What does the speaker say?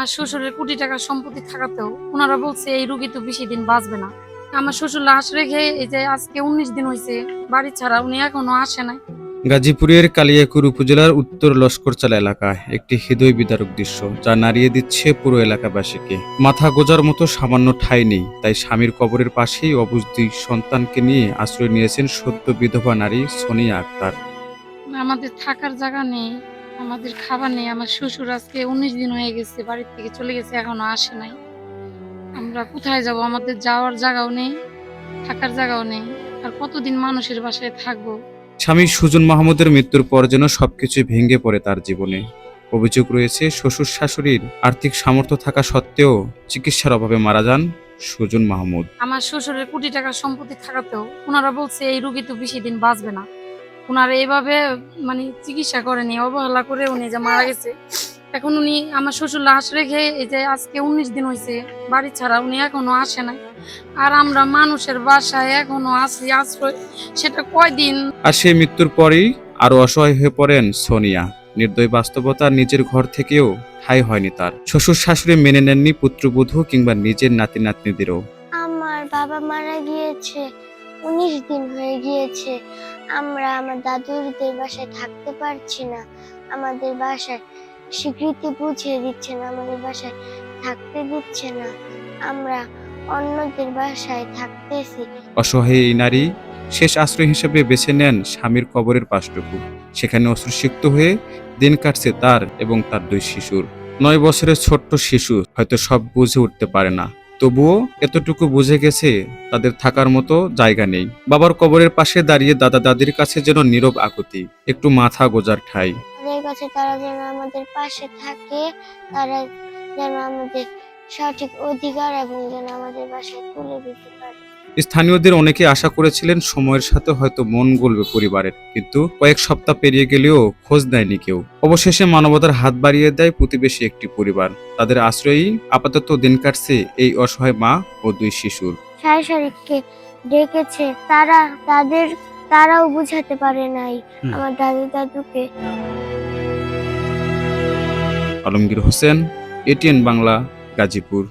আমার শ্বশুরের কোটি টাকার সম্পত্তি থাকাতেও ওনারা বলছে এই রোগী তো বেশি দিন বাঁচবে না। আমার শ্বশুর লাশ রেখে এই যে আজকে 19 দিন হয়েছে বাড়ি ছাড়া, উনি এখনো আসে নাই। গাজীপুরের কালিয়াকৈর উপজেলার উত্তর লস্করচালা এলাকায় একটি হৃদয় বিদারক দৃশ্য, যা নাড়িয়ে দিচ্ছে পুরো এলাকাবাসীকে। মাথা গোজার মতো সামান্য ঠাঁই নেই, তাই স্বামীর কবরের পাশেই অবুঝ দুই সন্তানকে নিয়ে আশ্রয় নিয়েছেন সদ্য বিধবা নারী সোনিয়া আক্তার। আমাদের থাকার জায়গা নেই, আমাদের খাবার নেই। আমার শ্বশুর আজকে 19 দিন হয়ে গেছে বাড়ির থেকে চলে গেছে, এখনো আসে নাই। আমরা কোথায় যাব? আমাদের যাওয়ার জায়গাও নেই, থাকার জায়গাও নেই। আর কতদিন মানুষের বাসায় থাকবো? স্বামী সুজন মাহমুদের মৃত্যুর পর যেন সবকিছু ভেঙে পড়ে তার জীবনে। অভিযোগ রয়েছে, শ্বশুর শাশুড়ির আর্থিক সামর্থ্য থাকা সত্ত্বেও চিকিৎসার অভাবে মারা যান সুজন মাহমুদ। আমার শ্বশুরের কোটি টাকার সম্পত্তি থাকাতেও ওনারা বলছে এই রোগী তো বেশি দিন বাঁচবে না। ওনারা এইভাবে চিকিৎসা করেনি, অবহেলা করে উনি যে মারা গেছে। এখন উনি আমার শ্বশুর লাশ রেখে এই যে আজকে 19 দিন হয়েছে বাড়ি ছাড়া, উনি এখনো আসে নাই। আর আমরা মানুষের বাসায় এখনো আছি আশ্রয়, সেটা কয়দিন। আর সেই মৃত্যুর পরেই আরো অসহায় হয়ে পড়েন সোনিয়া। নির্দয় বাস্তবতা, নিজের ঘর থেকেও ঠাঁই হয়নি তার। শ্বশুর শাশুড়ি মেনে নেননি পুত্রবধূ কিংবা নিজের নাতি নাতনিদেরও। আমার বাবা মারা গিয়েছে, 19 দিন হয়ে গিয়েছে। আমরা আমার দাদুদের বাসায় থাকতে পারছি না। আমাদের বাসায় স্বীকৃতি বুঝিয়ে দিচ্ছে না, আমাদের বাসায় থাকতে দিচ্ছে না। আমরা অন্যদের বাসায় থাকতেছি। অসহায় এই নারী শেষ আশ্রয় হিসেবে বেছে নেন স্বামীর কবরের পাশটুকু। সেখানে অশ্রুসিক্ত হয়ে দিন কাটছে তার এবং তার দুই শিশুর। 9 বছরের ছোট্ট শিশু হয়তো সব বুঝে উঠতে পারে না, তবুও এতটুকু বুঝে গেছে তাদের থাকার মতো জায়গা নেই। বাবার কবরের পাশে দাঁড়িয়ে দাদা দাদির কাছে যেন নীরব আকুতি, একটু মাথা গোজার ঠাঁই। তাদের কাছে তারা যেন আমাদের পাশে থাকে, তারা যেন আমাদের সঠিক অধিকার এবং যেন আমাদের বাসায় তুলে দিতে পারে। স্থানীয়দের অনেকে আশা করেছিলেন সময়ের সাথে হয়তো মন গলবে পরিবারের, কিন্তু কয়েক সপ্তাহ পেরিয়ে গেলেও খোঁজ নেয়নি কেউ। অবশেষে মানবতার হাত বাড়িয়ে দেয় প্রতিবেশী একটি পরিবার। তাদের আশ্রয়েই আপাতত দিন কাটছে এই অসহায় মা ও দুই শিশুর। শাশুড়িকে ডেকেছে, তারাও বুঝাতে পারে নাই আমার দাদুকে। আলমগীর হোসেন, এটিএন বাংলা, গাজীপুর।